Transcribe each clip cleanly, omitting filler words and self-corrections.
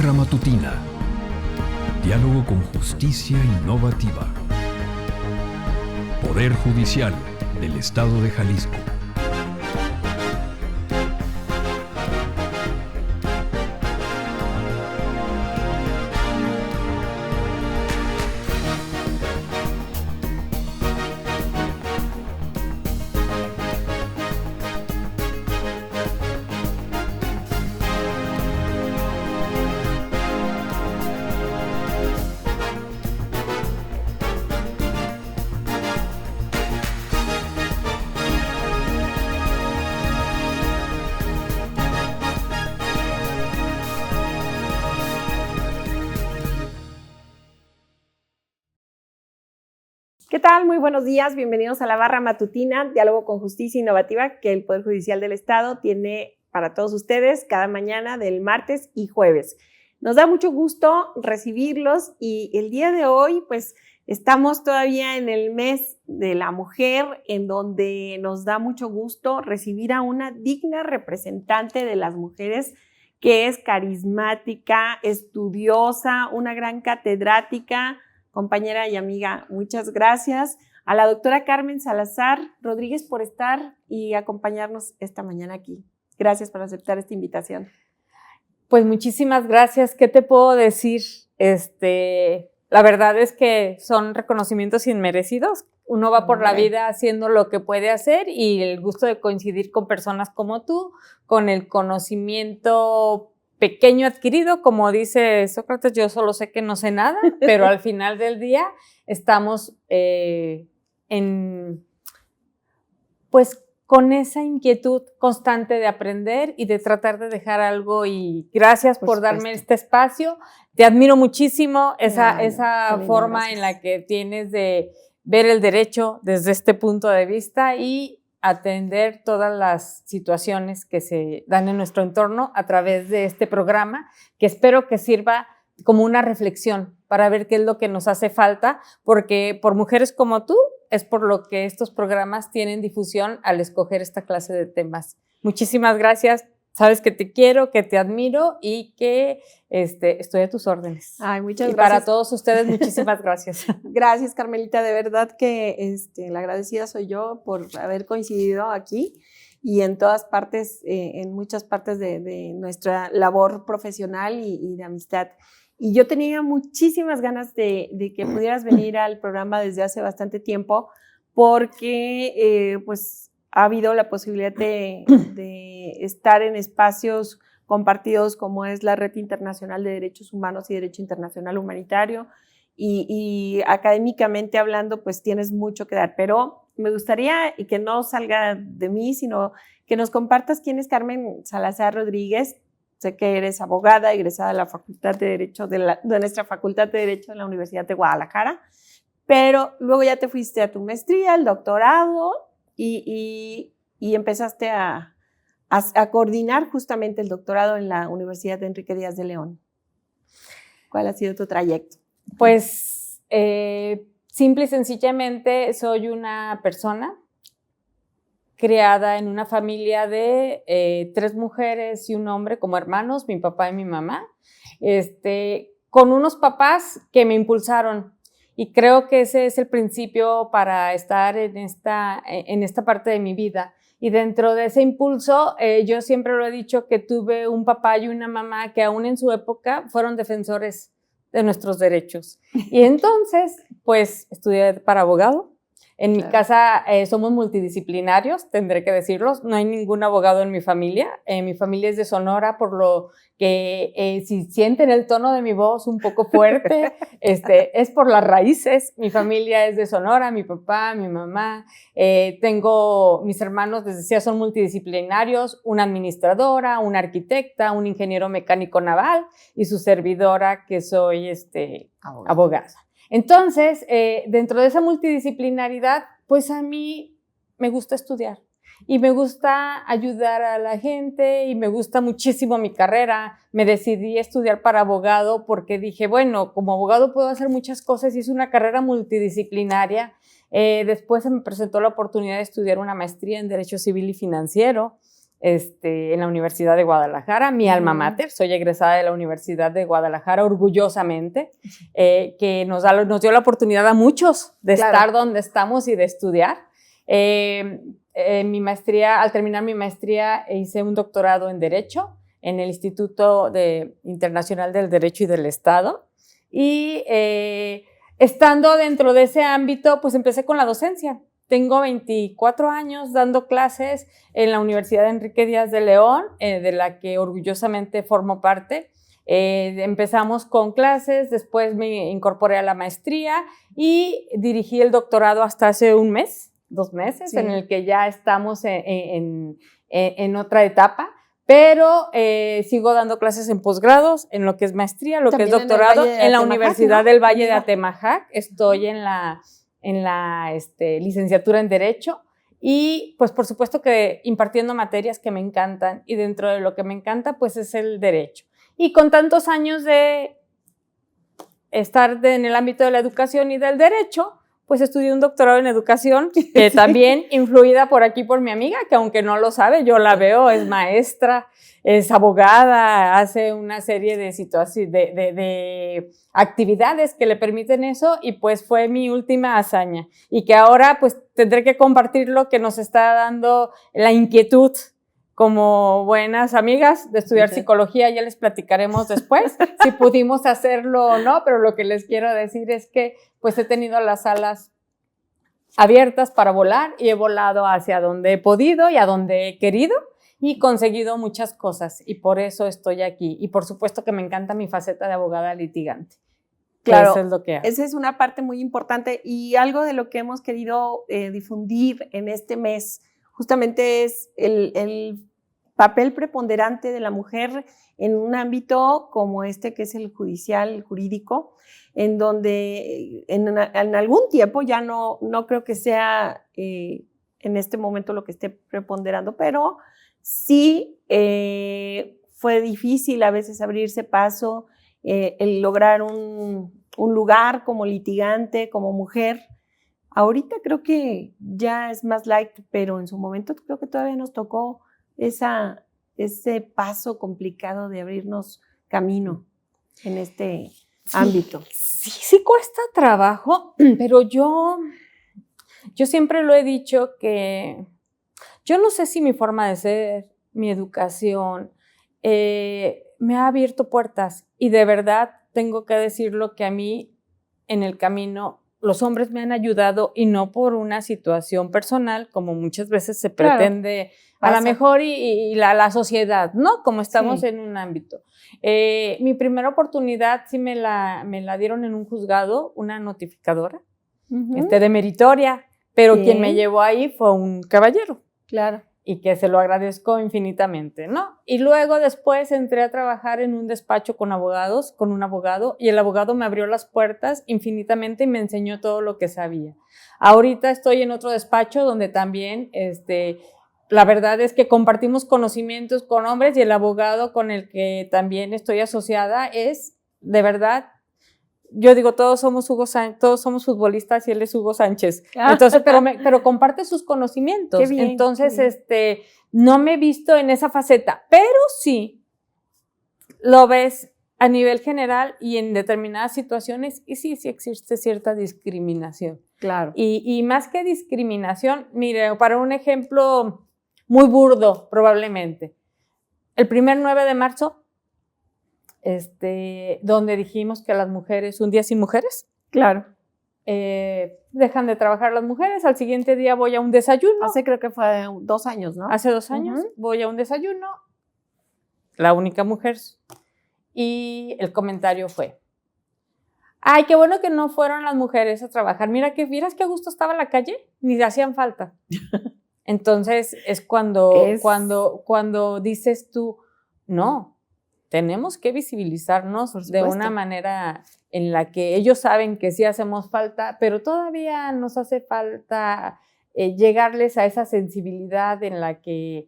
Barra Matutina. Diálogo con justicia innovativa. Poder Judicial del Estado de Jalisco. ¿Qué tal? Muy buenos días, bienvenidos a la Barra Matutina, Diálogo con Justicia Innovativa que el Poder Judicial del Estado tiene para todos ustedes cada mañana del martes y jueves. Nos da mucho gusto recibirlos y el día de hoy pues estamos todavía en el mes de la mujer, en donde nos da mucho gusto recibir a una digna representante de las mujeres que es carismática, estudiosa, una gran catedrática, compañera y amiga. Muchas gracias a la doctora Carmen Salazar Rodríguez por estar y acompañarnos esta mañana aquí. Gracias por aceptar esta invitación. Pues muchísimas gracias. ¿Qué te puedo decir? La verdad es que son reconocimientos inmerecidos. Uno va por la vida haciendo lo que puede hacer y el gusto de coincidir con personas como tú, con el conocimiento pequeño adquirido, como dice Sócrates, yo solo sé que no sé nada, pero al final del día estamos pues con esa inquietud constante de aprender y de tratar de dejar algo, y gracias por darme este espacio. Te admiro muchísimo esa forma en la que tienes de ver el derecho desde este punto de vista y atender todas las situaciones que se dan en nuestro entorno a través de este programa, que espero que sirva como una reflexión para ver qué es lo que nos hace falta, porque por mujeres como tú es por lo que estos programas tienen difusión al escoger esta clase de temas. Muchísimas gracias. Sabes que te quiero, que te admiro y que estoy a tus órdenes. Ay, muchas gracias. Y para todos ustedes, muchísimas gracias. Gracias, Carmelita. De verdad que la agradecida soy yo por haber coincidido aquí y en todas partes, en muchas partes de nuestra labor profesional y de amistad. Y yo tenía muchísimas ganas de que pudieras venir al programa desde hace bastante tiempo porque, pues, ha habido la posibilidad de estar en espacios compartidos como es la Red Internacional de Derechos Humanos y Derecho Internacional Humanitario y académicamente hablando pues tienes mucho que dar, pero me gustaría y que no salga de mí, sino que nos compartas quién es Carmen Salazar Rodríguez. Sé que eres abogada, egresada de la Facultad de Derecho de nuestra Facultad de Derecho de la Universidad de Guadalajara, pero luego ya te fuiste a tu maestría, al doctorado, y empezaste a coordinar justamente el doctorado en la Universidad de Enrique Díaz de León. ¿Cuál ha sido tu trayecto? Pues simple y sencillamente soy una persona criada en una familia de 3 mujeres y un hombre como hermanos, mi papá y mi mamá, con unos papás que me impulsaron. Y creo que ese es el principio para estar en esta parte de mi vida. Y dentro de ese impulso, yo siempre lo he dicho que tuve un papá y una mamá que aún en su época fueron defensores de nuestros derechos. Y entonces, pues, estudié para abogado. En mi casa somos multidisciplinarios, tendré que decirlo. No hay ningún abogado en mi familia. Mi familia es de Sonora, por lo que si sienten el tono de mi voz un poco fuerte, es por las raíces. Mi familia es de Sonora, mi papá, mi mamá. Tengo mis hermanos, les decía, son multidisciplinarios, una administradora, una arquitecta, un ingeniero mecánico naval y su servidora, que soy abogada. Entonces, dentro de esa multidisciplinaridad, pues a mí me gusta estudiar y me gusta ayudar a la gente y me gusta muchísimo mi carrera. Me decidí a estudiar para abogado porque dije, bueno, como abogado puedo hacer muchas cosas y es una carrera multidisciplinaria. Después se me presentó la oportunidad de estudiar una maestría en Derecho Civil y Financiero en la Universidad de Guadalajara, mi alma mater. Soy egresada de la Universidad de Guadalajara orgullosamente, que nos dio la oportunidad a muchos de estar donde estamos y de estudiar. Al terminar mi maestría hice un doctorado en Derecho en el Instituto Internacional del Derecho y del Estado, y estando dentro de ese ámbito, pues empecé con la docencia. Tengo 24 años dando clases en la Universidad Enrique Díaz de León, de la que orgullosamente formo parte. Empezamos con clases, después me incorporé a la maestría y dirigí el doctorado hasta hace 2 meses, en el que ya estamos en otra etapa, pero sigo dando clases en posgrados, en lo que es maestría, lo que es doctorado, en la Universidad del Valle de Atemajac. Estoy en la licenciatura en Derecho y pues por supuesto que impartiendo materias que me encantan, y dentro de lo que me encanta pues es el derecho. Y con tantos años de estar en el ámbito de la educación y del derecho, pues estudié un doctorado en educación, que también influida por aquí por mi amiga, que aunque no lo sabe, yo la veo, es maestra, es abogada, hace una serie de actividades que le permiten eso, y pues fue mi última hazaña. Y que ahora pues tendré que compartir lo que nos está dando la inquietud como buenas amigas de estudiar psicología. Ya les platicaremos después si pudimos hacerlo o no, pero lo que les quiero decir es que pues he tenido las alas abiertas para volar, y he volado hacia donde he podido y a donde he querido, y conseguido muchas cosas, y por eso estoy aquí. Y por supuesto que me encanta mi faceta de abogada litigante. Claro, eso es lo que hago. Esa es una parte muy importante, y algo de lo que hemos querido difundir en este mes justamente es el papel preponderante de la mujer en un ámbito como este, que es el judicial, el jurídico, en donde en algún tiempo, ya no creo que sea en este momento lo que esté preponderando, pero sí fue difícil a veces abrirse paso, el lograr un lugar como litigante, como mujer. Ahorita creo que ya es más light, pero en su momento creo que todavía nos tocó ese paso complicado de abrirnos camino en este ámbito. Sí cuesta trabajo, pero yo siempre lo he dicho, que yo no sé si mi forma de ser, mi educación, me ha abierto puertas, y de verdad tengo que decirlo, que a mí en el camino los hombres me han ayudado, y no por una situación personal, como muchas veces se pretende, a lo mejor, y la sociedad, ¿no? Como estamos en un ámbito. Mi primera oportunidad sí me la dieron en un juzgado, una notificadora, de meritoria, pero quien me llevó ahí fue un caballero. Claro. Y que se lo agradezco infinitamente, ¿no? Y luego después entré a trabajar en un despacho con un abogado, y el abogado me abrió las puertas infinitamente y me enseñó todo lo que sabía. Ahorita estoy en otro despacho donde también, la verdad es que compartimos conocimientos con hombres, y el abogado con el que también estoy asociada es, de verdad, yo digo, todos somos futbolistas, y él es Hugo Sánchez. Entonces, pero comparte sus conocimientos. Qué bien, entonces, qué bien. No me he visto en esa faceta, pero sí lo ves a nivel general y en determinadas situaciones, y sí existe cierta discriminación. Claro. Y más que discriminación, mire, para un ejemplo muy burdo, probablemente, el primer 9 de marzo, donde dijimos que las mujeres, un día sin mujeres. Claro. Dejan de trabajar las mujeres, al siguiente día voy a un desayuno. Hace, creo que fue 2 años, ¿no? Hace 2 años, voy a un desayuno, la única mujer, y el comentario fue: ay, qué bueno que no fueron las mujeres a trabajar, miras qué a gusto estaba la calle, ni le hacían falta. Entonces es cuando dices tú, no, tenemos que visibilizarnos de una manera en la que ellos saben que sí hacemos falta, pero todavía nos hace falta llegarles a esa sensibilidad en la que,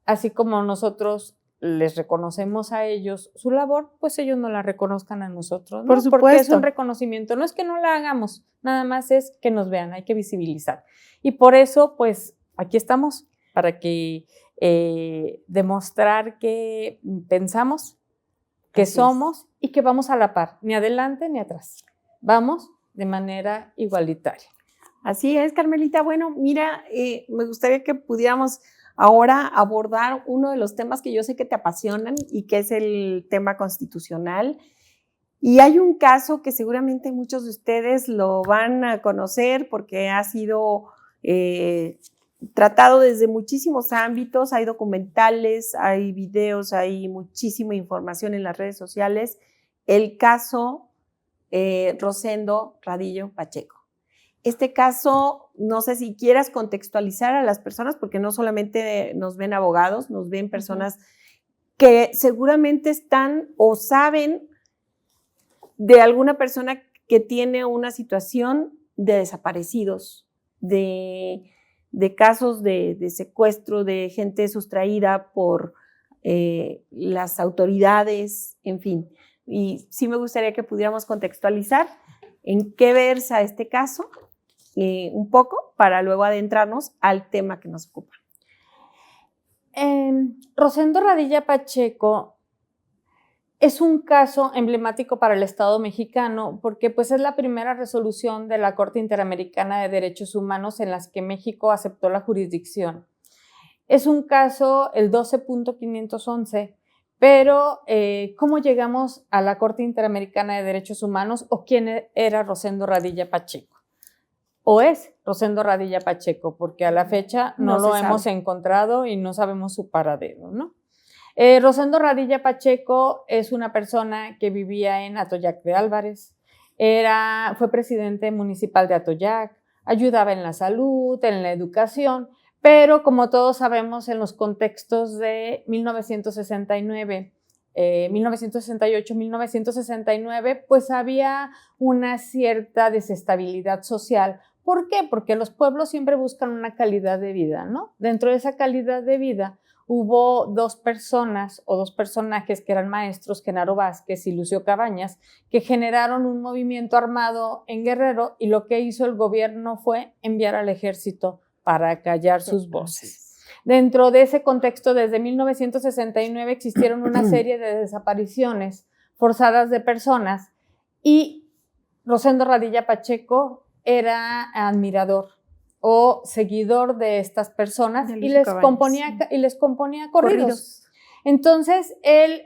así como nosotros les reconocemos a ellos su labor, pues ellos nos la reconozcan a nosotros, ¿no? Por supuesto. Porque es un reconocimiento, no es que no la hagamos, nada más es que nos vean, hay que visibilizar. Y por eso, pues, aquí estamos. para que demostrar que pensamos, que Así somos y que vamos a la par, ni adelante ni atrás. Vamos de manera igualitaria. Así es, Carmelita. Bueno, mira, me gustaría que pudiéramos ahora abordar uno de los temas que yo sé que te apasionan y que es el tema constitucional. Y hay un caso que seguramente muchos de ustedes lo van a conocer porque ha sido tratado desde muchísimos ámbitos. Hay documentales, hay videos, hay muchísima información en las redes sociales. El caso Rosendo Radillo Pacheco. Este caso, no sé si quieras contextualizar a las personas, porque no solamente nos ven abogados, nos ven personas que seguramente están o saben de alguna persona que tiene una situación de desaparecidos, de casos de secuestro, de gente sustraída por las autoridades, en fin. Y sí me gustaría que pudiéramos contextualizar en qué versa este caso un poco para luego adentrarnos al tema que nos ocupa. Rosendo Radilla Pacheco es un caso emblemático para el Estado mexicano porque pues, es la primera resolución de la Corte Interamericana de Derechos Humanos en las que México aceptó la jurisdicción. Es un caso, el 12.511, pero ¿cómo llegamos a la Corte Interamericana de Derechos Humanos o quién era Rosendo Radilla Pacheco? O es Rosendo Radilla Pacheco, porque a la fecha no lo hemos encontrado y no sabemos su paradero, ¿no? Rosendo Radilla Pacheco es una persona que vivía en Atoyac de Álvarez, fue presidente municipal de Atoyac, ayudaba en la salud, en la educación, pero como todos sabemos en los contextos de 1969, 1968, 1969, pues había una cierta desestabilidad social. ¿Por qué? Porque los pueblos siempre buscan una calidad de vida, ¿no? Dentro de esa calidad de vida hubo dos personas o dos personajes que eran maestros, Genaro Vázquez y Lucio Cabañas, que generaron un movimiento armado en Guerrero y lo que hizo el gobierno fue enviar al ejército para callar sus voces. Dentro de ese contexto, desde 1969 existieron una serie de desapariciones forzadas de personas y Rosendo Radilla Pacheco era admirador o seguidor de estas personas y les componía corridos. Entonces, él,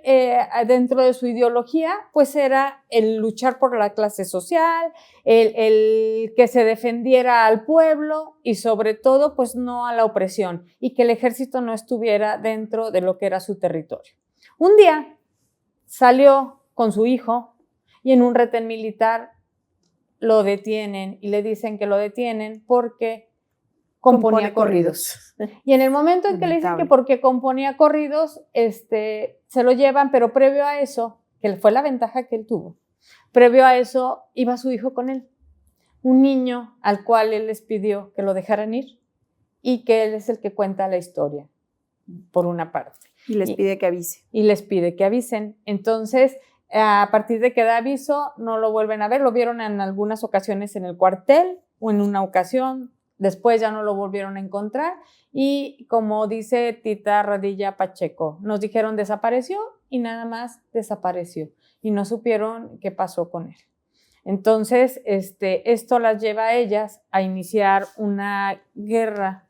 dentro de su ideología, pues era el luchar por la clase social, el que se defendiera al pueblo y sobre todo, pues no a la opresión y que el ejército no estuviera dentro de lo que era su territorio. Un día salió con su hijo y en un retén militar lo detienen y le dicen que lo detienen porque componía corridos. Y en el momento en que le dicen que porque componía corridos, se lo llevan, pero previo a eso, que fue la ventaja que él tuvo, previo a eso iba su hijo con él, un niño al cual él les pidió que lo dejaran ir y que él es el que cuenta la historia, por una parte. Y les pide que avise. Y les pide que avisen. Entonces, a partir de que da aviso, no lo vuelven a ver, lo vieron en algunas ocasiones en el cuartel o en una ocasión, después ya no lo volvieron a encontrar y como dice Tita Radilla Pacheco, nos dijeron desapareció y nada más desapareció y no supieron qué pasó con él. Entonces, esto las lleva a ellas a iniciar una guerra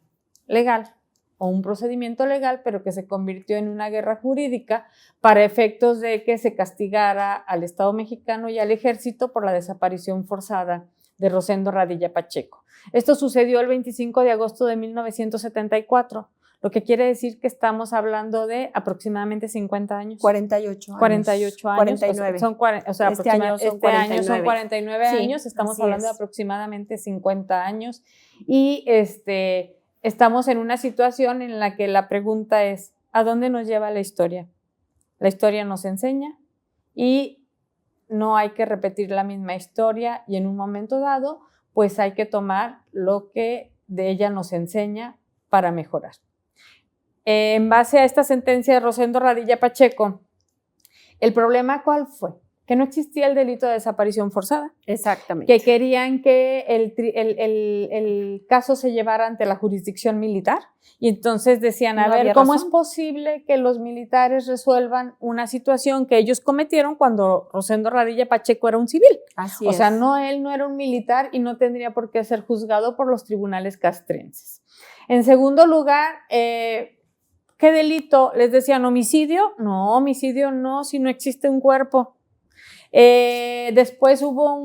legal o un procedimiento legal, pero que se convirtió en una guerra jurídica para efectos de que se castigara al Estado mexicano y al ejército por la desaparición forzada de Rosendo Radilla Pacheco. Esto sucedió el 25 de agosto de 1974, lo que quiere decir que estamos hablando de aproximadamente 50 años. 48 años. 48 años. 49. Este año son 49 sí, años, estamos hablando de aproximadamente 50 años y estamos en una situación en la que la pregunta es, ¿a dónde nos lleva la historia? La historia nos enseña y no hay que repetir la misma historia y en un momento dado, pues hay que tomar lo que de ella nos enseña para mejorar. En base a esta sentencia de Rosendo Radilla Pacheco, ¿el problema cuál fue? que no existía el delito de desaparición forzada. Exactamente. Que querían que el caso se llevara ante la jurisdicción militar. Y entonces decían, a ver, ¿cómo es posible que los militares resuelvan una situación que ellos cometieron cuando Rosendo Radilla Pacheco era un civil? Así es. O sea, él no era un militar y no tendría por qué ser juzgado por los tribunales castrenses. En segundo lugar, ¿qué delito? Les decían, ¿homicidio? No, homicidio no, si no existe un cuerpo. Después hubo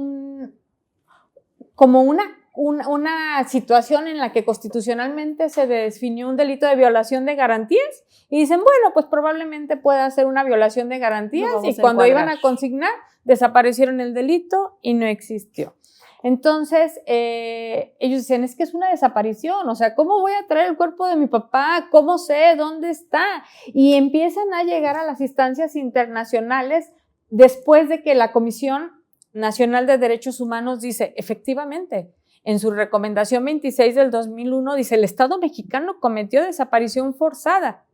como una situación en la que constitucionalmente se definió un delito de violación de garantías y dicen, bueno, pues probablemente pueda ser una violación de garantías y cuando iban a consignar desaparecieron el delito y no existió. Entonces, ellos dicen, es que es una desaparición, o sea, ¿cómo voy a traer el cuerpo de mi papá? ¿Cómo sé dónde está? Y empiezan a llegar a las instancias internacionales después de que la Comisión Nacional de Derechos Humanos dice, efectivamente, en su recomendación 26 del 2001, dice, el Estado mexicano cometió desaparición forzada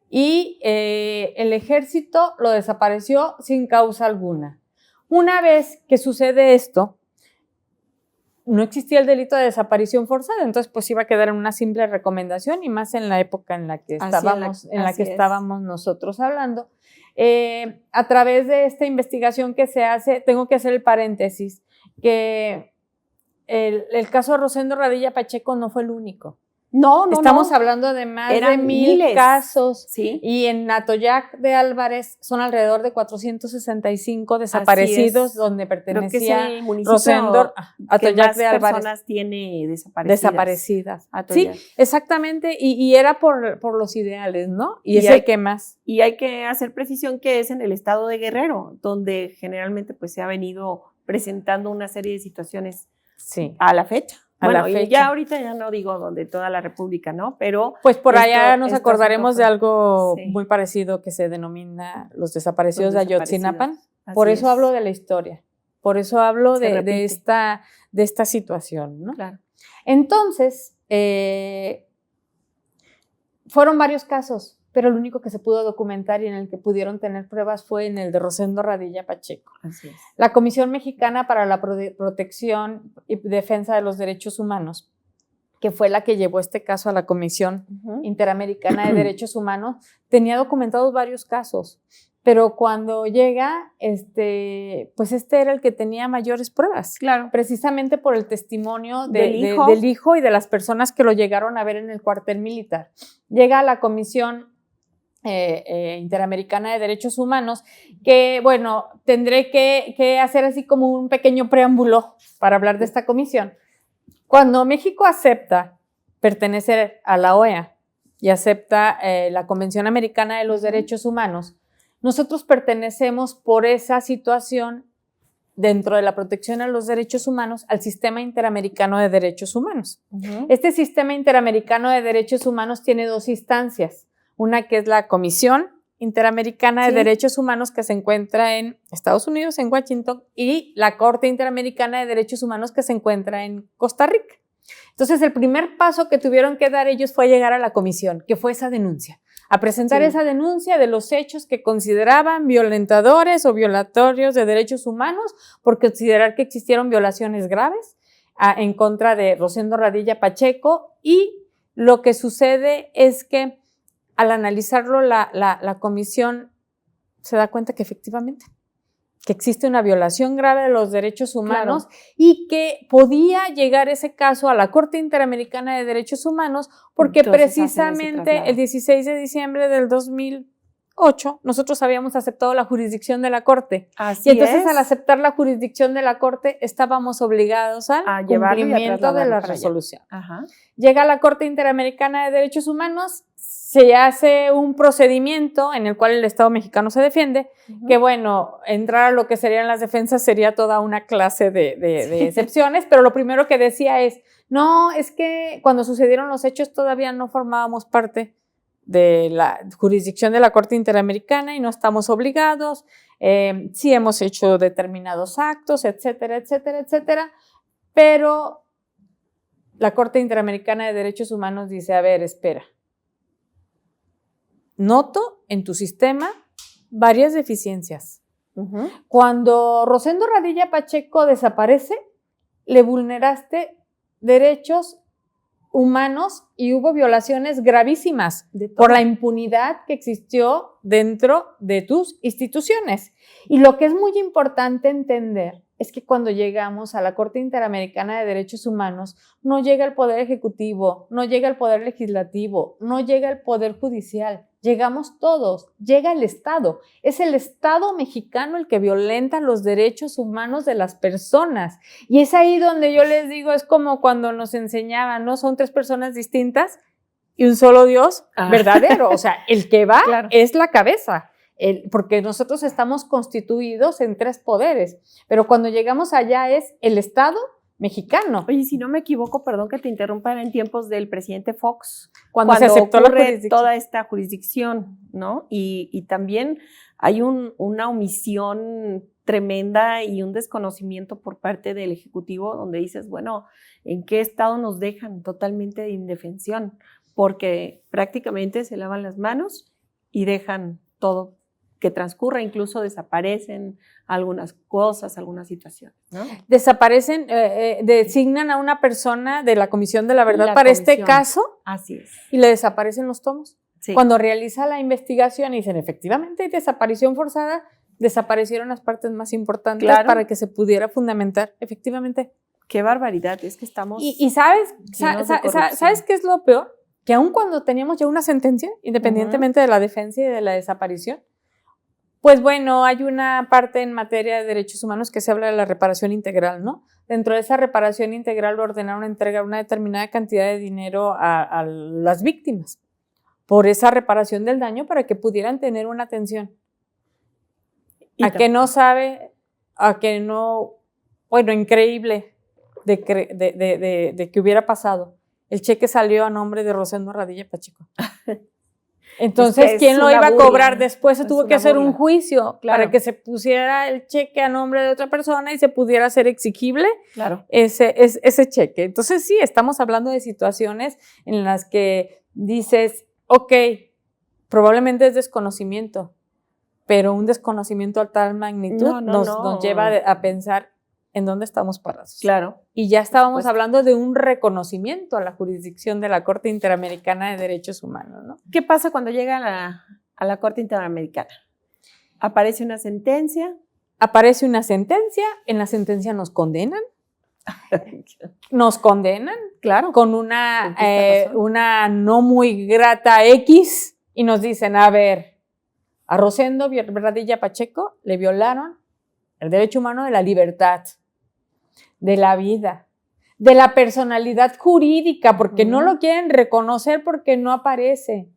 y el ejército lo desapareció sin causa alguna. Una vez que sucede esto, no existía el delito de desaparición forzada, entonces pues iba a quedar en una simple recomendación y más en la época en la que estábamos nosotros hablando. A través de esta investigación que se hace, tengo que hacer el paréntesis, que el caso de Rosendo Radilla Pacheco no fue el único. Estamos hablando de más de 1000 casos, ¿sí? Y en Atoyac de Álvarez son alrededor de 465 desaparecidos, donde pertenecía Rosendo. Atoyac de Álvarez. Personas tiene desaparecidas. Sí, exactamente, y era por los ideales, ¿no? Y es el que más. Y hay que hacer precisión que es en el estado de Guerrero, donde generalmente pues se ha venido presentando una serie de situaciones a la fecha. Bueno, y ya ahorita ya no digo donde toda la República, ¿no? Pero pues por allá nos acordaremos de algo muy parecido que se denomina los desaparecidos de Ayotzinapan. Por eso hablo de la historia, por eso hablo de esta situación, ¿no? Claro. Entonces, fueron varios casos, pero el único que se pudo documentar y en el que pudieron tener pruebas fue en el de Rosendo Radilla Pacheco. Así es. La Comisión Mexicana para la Protección y Defensa de los Derechos Humanos, que fue la que llevó este caso a la Comisión Interamericana de Derechos Humanos, tenía documentados varios casos, pero cuando llega, pues era el que tenía mayores pruebas. Claro. Precisamente por el testimonio del hijo y de las personas que lo llegaron a ver en el cuartel militar. Llega a la Comisión Interamericana de Derechos Humanos, que bueno, tendré que hacer así como un pequeño preámbulo para hablar de esta comisión. Cuando México acepta pertenecer a la OEA y acepta la Convención Americana de los Derechos Humanos, nosotros pertenecemos por esa situación dentro de la protección a los derechos humanos al Sistema Interamericano de Derechos Humanos. Este Sistema Interamericano de Derechos Humanos tiene dos instancias. Una que es la Comisión Interamericana de Derechos Humanos, que se encuentra en Estados Unidos, en Washington, y la Corte Interamericana de Derechos Humanos, que se encuentra en Costa Rica. Entonces, el primer paso que tuvieron que dar ellos fue llegar a la comisión, que fue esa denuncia, a presentar esa denuncia de los hechos que consideraban violentadores o violatorios de derechos humanos, por considerar que existieron violaciones graves en contra de Rosendo Radilla Pacheco, y lo que sucede es que al analizarlo la comisión se da cuenta que efectivamente que existe una violación grave de los derechos humanos y que podía llegar ese caso a la Corte Interamericana de Derechos Humanos porque precisamente el 16 de diciembre del 2008 nosotros habíamos aceptado la jurisdicción de la Corte. Así y entonces al aceptar la jurisdicción de la Corte estábamos obligados al cumplimiento de la resolución. Llega a la Corte Interamericana de Derechos Humanos, se hace un procedimiento en el cual el Estado mexicano se defiende, que bueno, entrar a lo que serían las defensas sería toda una clase de excepciones, pero lo primero que decía es, no, es que cuando sucedieron los hechos todavía no formábamos parte de la jurisdicción de la Corte Interamericana y no estamos obligados, sí hemos hecho determinados actos, etcétera, etcétera, etcétera, pero la Corte Interamericana de Derechos Humanos dice, a ver, espera, noto en tu sistema varias deficiencias. Cuando Rosendo Radilla Pacheco desaparece, le vulneraste derechos humanos y hubo violaciones gravísimas por la impunidad que existió dentro de tus instituciones. Y lo que es muy importante entender es que cuando llegamos a la Corte Interamericana de Derechos Humanos, no llega el Poder Ejecutivo, no llega el Poder Legislativo, no llega el Poder Judicial, llegamos todos, llega el Estado. Es el Estado mexicano el que violenta los derechos humanos de las personas. Y es ahí donde yo les digo, es como cuando nos enseñaban, ¿no? Son 3 personas distintas y un solo Dios verdadero. O sea, el que va es la cabeza. Porque nosotros estamos constituidos en 3 poderes, pero cuando llegamos allá es el Estado mexicano. Oye, si no me equivoco, perdón que te interrumpa, en tiempos del presidente Fox, cuando se aceptó toda esta jurisdicción, ¿no? Y también hay una omisión tremenda y un desconocimiento por parte del Ejecutivo, donde dices, bueno, ¿en qué estado nos dejan totalmente de indefensión? Porque prácticamente se lavan las manos y dejan todo que transcurre, incluso desaparecen algunas cosas, algunas situaciones, ¿no? Desaparecen, designan a una persona de la Comisión de la Verdad para este caso. Así es. Y le desaparecen los tomos. Sí. Cuando realiza la investigación y dicen, efectivamente hay desaparición forzada, desaparecieron las partes más importantes para que se pudiera fundamentar, efectivamente. Qué barbaridad, es que estamos... Y ¿sabes qué es lo peor? Que aun cuando teníamos ya una sentencia, independientemente de la defensa y de la desaparición, pues bueno, hay una parte en materia de derechos humanos que se habla de la reparación integral, ¿no? Dentro de esa reparación integral ordenaron entregar una determinada cantidad de dinero a las víctimas por esa reparación del daño para que pudieran tener una atención. A que no sabe, a que no, bueno, increíble de que hubiera pasado. El cheque salió a nombre de Rosendo Radilla Pacheco. Entonces, ¿quién lo iba a cobrar después? Se tuvo que hacer un juicio para que se pusiera el cheque a nombre de otra persona y se pudiera hacer exigible ese cheque. Entonces, sí, estamos hablando de situaciones en las que dices, ok, probablemente es desconocimiento, pero un desconocimiento a tal magnitud nos lleva a pensar en dónde estamos parados. Claro. Y ya estábamos hablando de un reconocimiento a la jurisdicción de la Corte Interamericana de Derechos Humanos, ¿no? ¿Qué pasa cuando llega a la Corte Interamericana? ¿Aparece una sentencia? Aparece una sentencia, en la sentencia nos condenan. Nos condenan, claro, con una no muy grata X y nos dicen, a ver, a Rosendo Radilla Pacheco le violaron el derecho humano de la libertad, de la vida, de la personalidad jurídica, porque no lo quieren reconocer porque no aparece.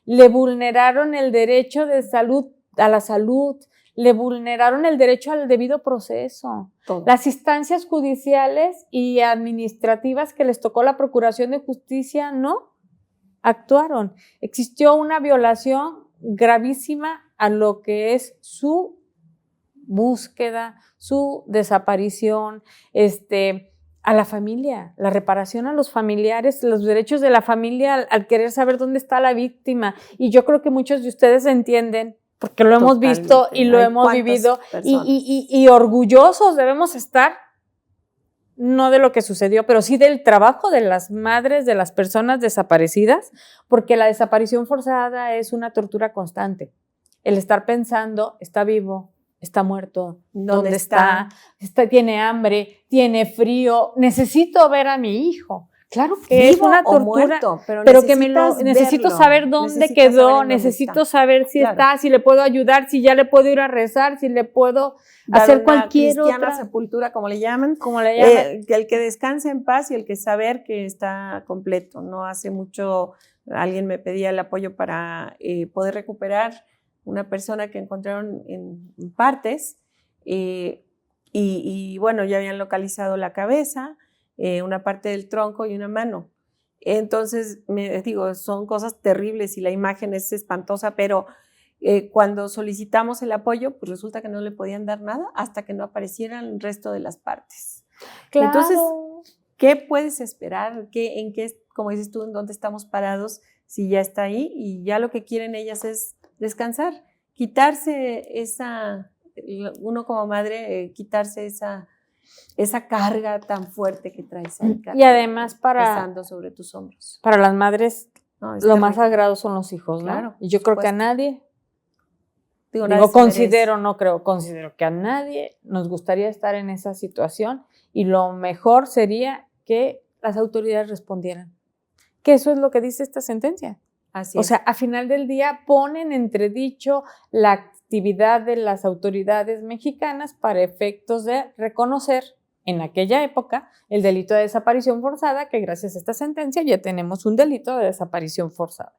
Le vulneraron el derecho de salud, a la salud, le vulneraron el derecho al debido proceso. Todo. Las instancias judiciales y administrativas que les tocó la Procuración de Justicia no actuaron. Existió una violación gravísima a lo que es su búsqueda, su desaparición, a la familia, la reparación a los familiares, los derechos de la familia al querer saber dónde está la víctima. Y yo creo que muchos de ustedes entienden, porque lo hemos visto y lo hemos vivido, y orgullosos debemos estar, no de lo que sucedió, pero sí del trabajo de las madres de las personas desaparecidas, porque la desaparición forzada es una tortura constante. El estar pensando, está vivo, está muerto, ¿dónde está? Tiene hambre, tiene frío, necesito ver a mi hijo. Claro que es una tortura, pero que necesito saber dónde quedó, necesito saber si está, si le puedo ayudar, si ya le puedo ir a rezar, si le puedo hacer cualquier otra sepultura, como le llaman. El que descanse en paz y el que saber que está completo. No hace mucho alguien me pedía el apoyo para poder recuperar una persona que encontraron en partes y bueno, ya habían localizado la cabeza, una parte del tronco y una mano. Entonces, son cosas terribles y la imagen es espantosa, pero cuando solicitamos el apoyo, pues resulta que no le podían dar nada hasta que no aparecieran el resto de las partes. Claro. Entonces, ¿qué puedes esperar? ¿En qué, como dices tú, en dónde estamos parados si ya está ahí? Y ya lo que quieren ellas es descansar, quitarse uno como madre quitarse esa carga tan fuerte que traes ahí, y además pesando sobre tus hombros. Para las madres, No, lo más sagrado son los hijos, ¿no? Claro, y yo creo que a nadie, considero que a nadie nos gustaría estar en esa situación, y lo mejor sería que las autoridades respondieran. Que eso es lo que dice esta sentencia. Así o es. sea, a final del día ponen entredicho la actividad de las autoridades mexicanas para efectos de reconocer en aquella época el delito de desaparición forzada, que gracias a esta sentencia ya tenemos un delito de desaparición forzada.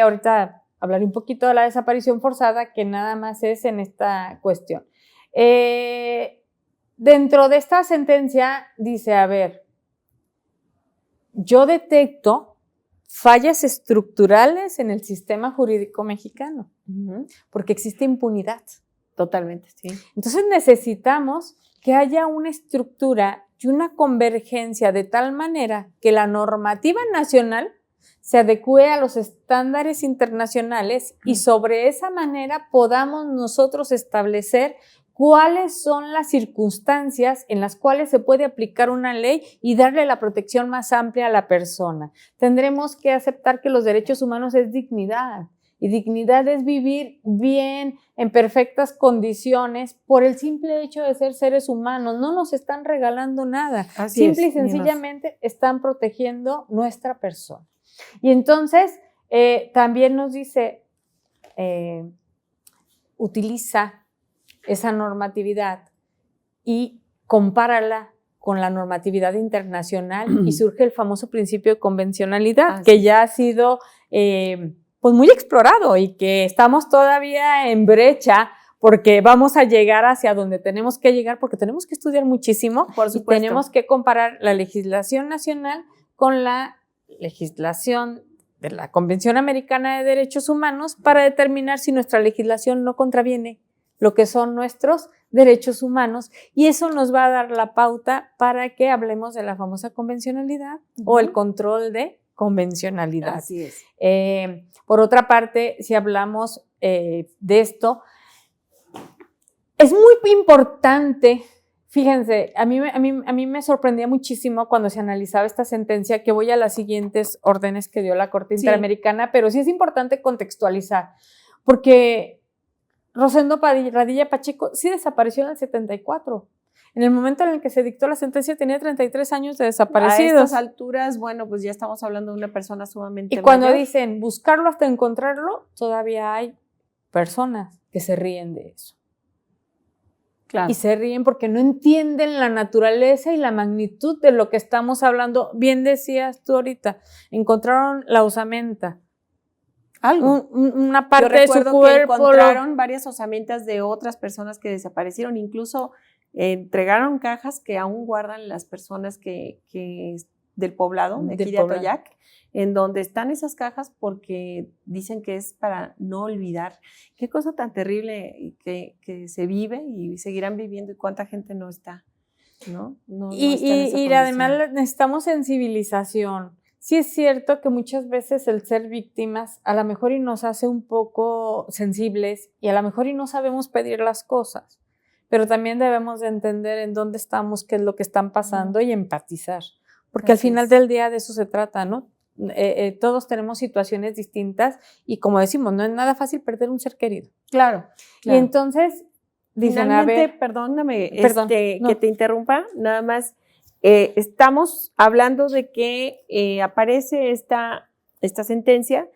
Ahorita hablaré un poquito de la desaparición forzada, que nada más es en esta cuestión. Dentro de esta sentencia dice, a ver, yo detecto fallas estructurales en el sistema jurídico mexicano, porque existe impunidad. Totalmente, sí. Entonces necesitamos que haya una estructura y una convergencia de tal manera que la normativa nacional se adecue a los estándares internacionales y sobre esa manera podamos nosotros establecer cuáles son las circunstancias en las cuales se puede aplicar una ley y darle la protección más amplia a la persona. Tendremos que aceptar que los derechos humanos es dignidad, y dignidad es vivir bien, en perfectas condiciones, por el simple hecho de ser seres humanos. No nos están regalando nada. Simple y sencillamente están protegiendo nuestra persona. Y entonces también nos dice, utiliza esa normatividad y compárala con la normatividad internacional y surge el famoso principio de convencionalidad, que ya ha sido pues muy explorado y que estamos todavía en brecha, porque vamos a llegar hacia donde tenemos que llegar, porque tenemos que estudiar muchísimo. Por supuesto. Y tenemos que comparar la legislación nacional con la legislación de la Convención Americana de Derechos Humanos para determinar si nuestra legislación no contraviene lo que son nuestros derechos humanos, y eso nos va a dar la pauta para que hablemos de la famosa convencionalidad o el control de convencionalidad. Así es. Por otra parte, si hablamos de esto, es muy importante. Fíjense, a mí me sorprendía muchísimo cuando se analizaba esta sentencia, que voy a las siguientes órdenes que dio la Corte Interamericana, pero sí es importante contextualizar, porque Rosendo Radilla Pacheco sí desapareció en el 74. En el momento en el que se dictó la sentencia tenía 33 años de desaparecidos. A estas alturas, bueno, pues ya estamos hablando de una persona sumamente mayor. Cuando dicen buscarlo hasta encontrarlo, todavía hay personas que se ríen de eso. Claro. Y se ríen porque no entienden la naturaleza y la magnitud de lo que estamos hablando. Bien decías tú ahorita, encontraron la osamenta. Algo. Una parte de su cuerpo. Que encontraron varias osamentas de otras personas que desaparecieron. Incluso entregaron cajas que aún guardan las personas que del poblado, de aquí de Atoyac, en donde están esas cajas porque dicen que es para no olvidar. Qué cosa tan terrible que se vive y seguirán viviendo, y cuánta gente no está, ¿no? No está en esa condición. Además necesitamos sensibilización. Sí es cierto que muchas veces el ser víctimas a lo mejor y nos hace un poco sensibles y a lo mejor y no sabemos pedir las cosas, pero también debemos de entender en dónde estamos, qué es lo que están pasando y empatizar, porque al final del día de eso se trata, ¿no? Todos tenemos situaciones distintas y, como decimos, no es nada fácil perder un ser querido. Claro. Y entonces dicen, finalmente, a ver, perdóname no. que te interrumpa, nada más. Estamos hablando de que aparece esta sentencia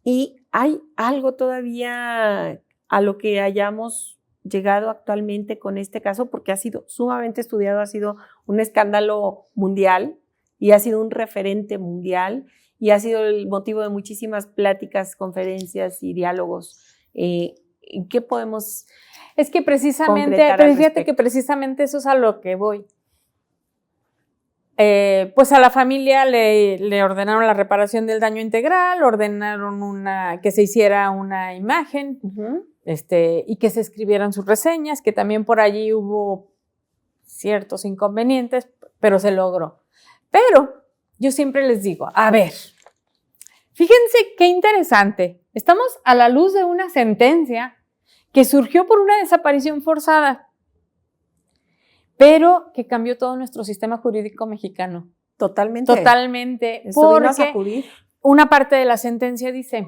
y hay algo todavía a lo que hayamos llegado actualmente con este caso, porque ha sido sumamente estudiado, ha sido un escándalo mundial y ha sido un referente mundial y ha sido el motivo de muchísimas pláticas, conferencias y diálogos. ¿Qué podemos Es que precisamente, concretar pero al fíjate respecto? que precisamente eso es a lo que voy. Pues a la familia le ordenaron la reparación del daño integral, ordenaron que se hiciera una imagen, y que se escribieran sus reseñas, que también por allí hubo ciertos inconvenientes, pero se logró. Pero yo siempre les digo, a ver, fíjense qué interesante, estamos a la luz de una sentencia que surgió por una desaparición forzada, pero que cambió todo nuestro sistema jurídico mexicano. Totalmente. Totalmente. Eso vino a Porque sacudir. una parte de la sentencia dice,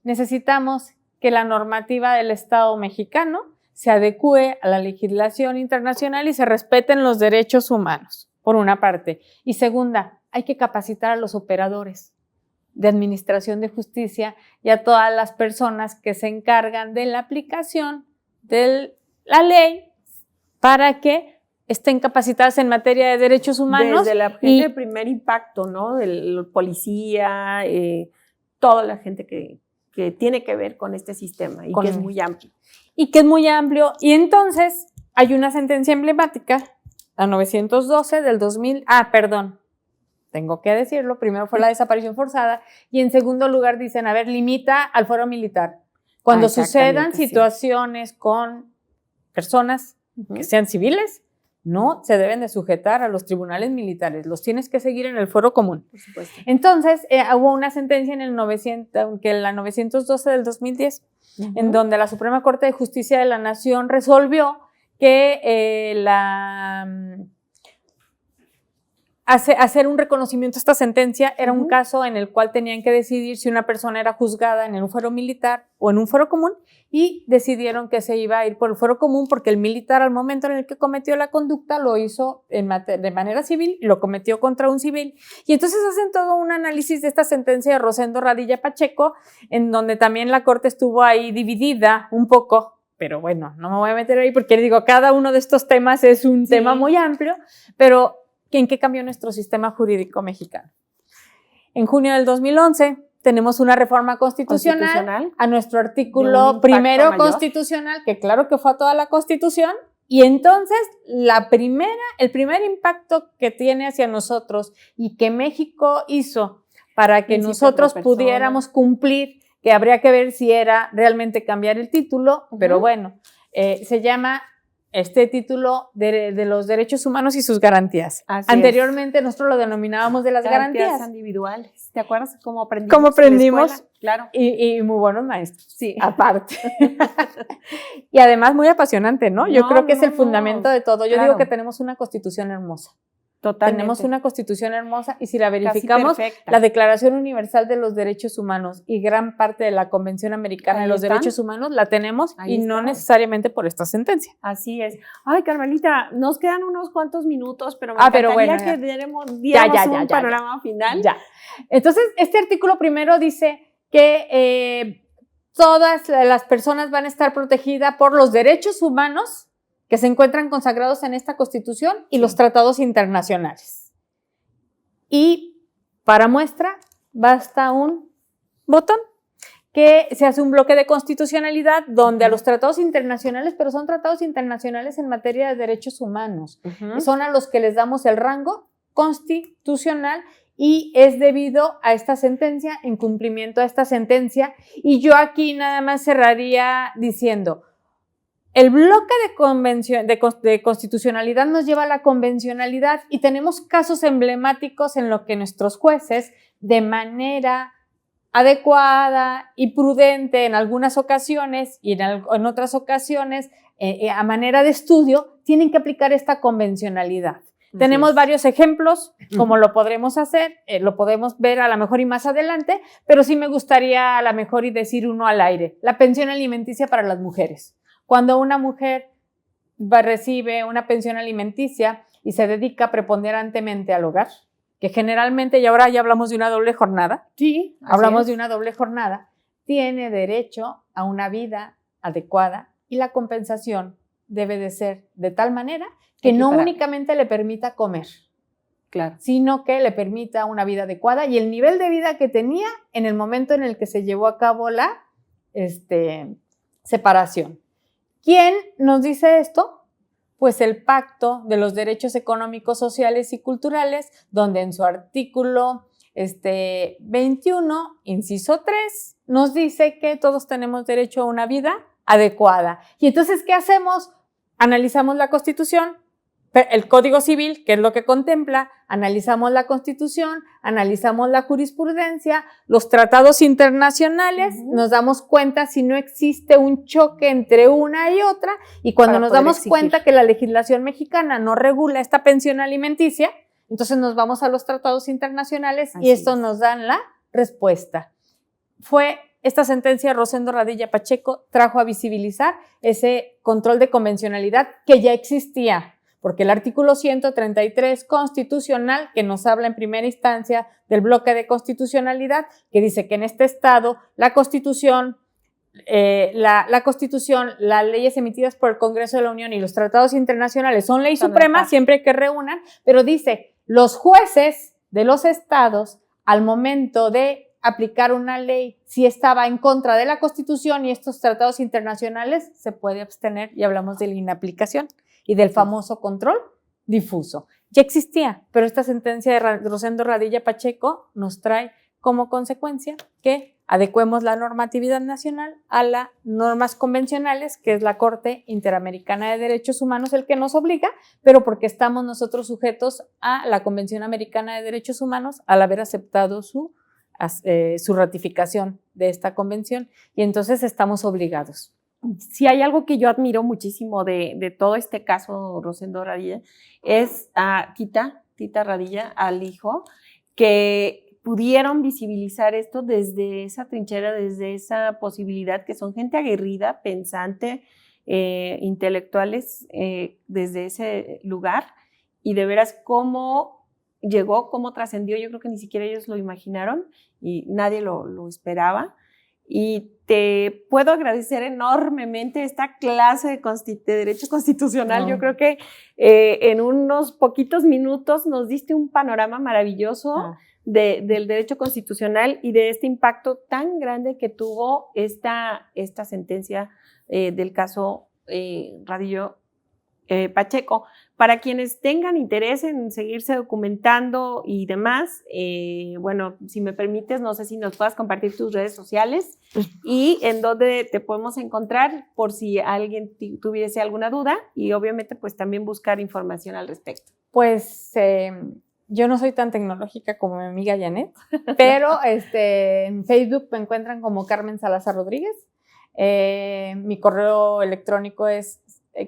necesitamos que la normativa del Estado mexicano se adecue a la legislación internacional y se respeten los derechos humanos, por una parte. Y segunda, hay que capacitar a los operadores de administración de justicia y a todas las personas que se encargan de la aplicación de la ley para que estén capacitadas en materia de derechos humanos. Desde la gente de primer impacto, ¿no? Del policía, toda la gente que tiene que ver con este sistema y que es muy amplio. Y que es muy amplio. Y entonces hay una sentencia emblemática, la 912 del 2000. Tengo que decirlo. Primero fue la desaparición forzada y en segundo lugar dicen, a ver, limita al fuero militar. Cuando sucedan situaciones con personas que sean civiles, no se deben de sujetar a los tribunales militares, los tienes que seguir en el fuero común. Por supuesto. Entonces, hubo una sentencia en la 912 del 2010, en donde la Suprema Corte de Justicia de la Nación resolvió que hacer un reconocimiento a esta sentencia era un caso en el cual tenían que decidir si una persona era juzgada en un fuero militar o en un fuero común, y decidieron que se iba a ir por el fuero común porque el militar, al momento en el que cometió la conducta, lo hizo de manera civil y lo cometió contra un civil. Y entonces hacen todo un análisis de esta sentencia de Rosendo Radilla Pacheco, en donde también la Corte estuvo ahí dividida un poco, pero bueno, no me voy a meter ahí porque digo, cada uno de estos temas es un tema muy amplio, pero ¿en qué cambió nuestro sistema jurídico mexicano? En junio del 2011 tenemos una reforma constitucional a nuestro artículo primero constitucional, que claro que fue a toda la Constitución, y entonces el primer impacto que tiene hacia nosotros y que México hizo para que nosotros pudiéramos cumplir, que habría que ver si era realmente cambiar el título, pero bueno, se llama este título de los derechos humanos y sus garantías. Anteriormente nosotros lo denominábamos de las garantías individuales. ¿Te acuerdas cómo aprendimos? ¿Cómo aprendimos? Claro. Y muy buenos maestros. Sí. Aparte. Y además muy apasionante, ¿no? Yo creo que es el fundamento de todo. Yo digo que tenemos una constitución hermosa. Totalmente. Tenemos una constitución hermosa y si la verificamos, la Declaración Universal de los Derechos Humanos y gran parte de la Convención Americana de los Derechos Humanos la tenemos y no necesariamente por esta sentencia. Así es. Ay, Carmelita, nos quedan unos cuantos minutos, pero me encantaría que diéramos un panorama final. Ya. Entonces, este artículo primero dice que todas las personas van a estar protegidas por los derechos humanos que se encuentran consagrados en esta Constitución y los tratados internacionales. Y para muestra basta un botón que se hace un bloque de constitucionalidad donde a los tratados internacionales, pero son tratados internacionales en materia de derechos humanos, son a los que les damos el rango constitucional y es debido a esta sentencia, en cumplimiento a esta sentencia. Y yo aquí nada más cerraría diciendo, el bloque de constitucionalidad nos lleva a la convencionalidad y tenemos casos emblemáticos en los que nuestros jueces, de manera adecuada y prudente en algunas ocasiones y en otras ocasiones, a manera de estudio, tienen que aplicar esta convencionalidad. Tenemos varios ejemplos, como lo podremos hacer, lo podemos ver a lo mejor y más adelante, pero sí me gustaría a lo mejor y decir uno al aire. La pensión alimenticia para las mujeres. Cuando una mujer recibe una pensión alimenticia y se dedica preponderantemente al hogar, que generalmente, y ahora ya hablamos de una doble jornada, hablamos de una doble jornada, tiene derecho a una vida adecuada y la compensación debe de ser de tal manera que no únicamente le permita comer, sino que le permita una vida adecuada y el nivel de vida que tenía en el momento en el que se llevó a cabo la separación. ¿Quién nos dice esto? Pues el Pacto de los Derechos Económicos, Sociales y Culturales, donde en su artículo 21, inciso 3, nos dice que todos tenemos derecho a una vida adecuada. Y entonces, ¿qué hacemos? Analizamos la Constitución, el Código Civil, que es lo que contempla, analizamos la Constitución, analizamos la jurisprudencia, los tratados internacionales, nos damos cuenta si no existe un choque entre una y otra, y cuando nos damos cuenta que la legislación mexicana no regula esta pensión alimenticia, entonces nos vamos a los tratados internacionales y estos nos dan la respuesta. Esta sentencia de Rosendo Radilla Pacheco trajo a visibilizar ese control de convencionalidad que ya existía, porque el artículo 133 constitucional, que nos habla en primera instancia del bloque de constitucionalidad, que dice que en este estado la Constitución, las leyes emitidas por el Congreso de la Unión y los tratados internacionales son ley suprema siempre que reúnan, pero dice, los jueces de los estados, al momento de aplicar una ley, si estaba en contra de la Constitución y estos tratados internacionales, se puede abstener, y hablamos de la inaplicación y del famoso control difuso. Ya existía, pero esta sentencia de Rosendo Radilla Pacheco nos trae como consecuencia que adecuemos la normatividad nacional a las normas convencionales, que es la Corte Interamericana de Derechos Humanos el que nos obliga, pero porque estamos nosotros sujetos a la Convención Americana de Derechos Humanos al haber aceptado su ratificación de esta convención, y entonces estamos obligados. Si hay algo que yo admiro muchísimo de todo este caso, Rosendo Radilla, es a Tita Radilla, al hijo, que pudieron visibilizar esto desde esa trinchera, desde esa posibilidad, que son gente aguerrida, pensante, intelectuales, desde ese lugar, y de veras cómo llegó, cómo trascendió. Yo creo que ni siquiera ellos lo imaginaron y nadie lo esperaba. Y te puedo agradecer enormemente esta clase de Derecho Constitucional. Yo creo que en unos poquitos minutos nos diste un panorama maravilloso del Derecho Constitucional y de este impacto tan grande que tuvo esta sentencia del caso Radilla Pacheco. Para quienes tengan interés en seguirse documentando y demás, bueno, si me permites, no sé si nos puedas compartir tus redes sociales y en dónde te podemos encontrar por si alguien tuviese alguna duda, y obviamente pues también buscar información al respecto. Pues yo no soy tan tecnológica como mi amiga Janet, pero en Facebook me encuentran como Carmen Salazar Rodríguez. Mi correo electrónico es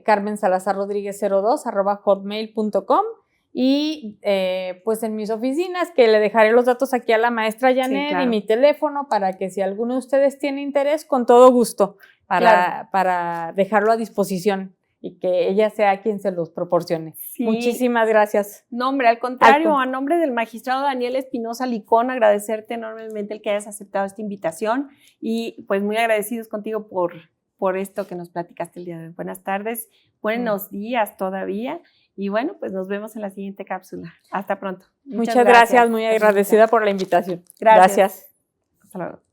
carmensalazarrodriguez02@hotmail.com, y pues en mis oficinas, que le dejaré los datos aquí a la maestra Janet, sí, claro, y mi teléfono, para que si alguno de ustedes tiene interés, con todo gusto, para dejarlo a disposición y que ella sea quien se los proporcione. Sí. Muchísimas gracias. No, hombre, al contrario, a nombre del magistrado Daniel Espinosa Licón, agradecerte enormemente el que hayas aceptado esta invitación, y pues muy agradecidos contigo por esto que nos platicaste el día de hoy. Buenas tardes, buenos días todavía, y bueno, pues nos vemos en la siguiente cápsula. Hasta pronto. Muchas gracias, muy agradecida por la invitación. Gracias. Hasta luego.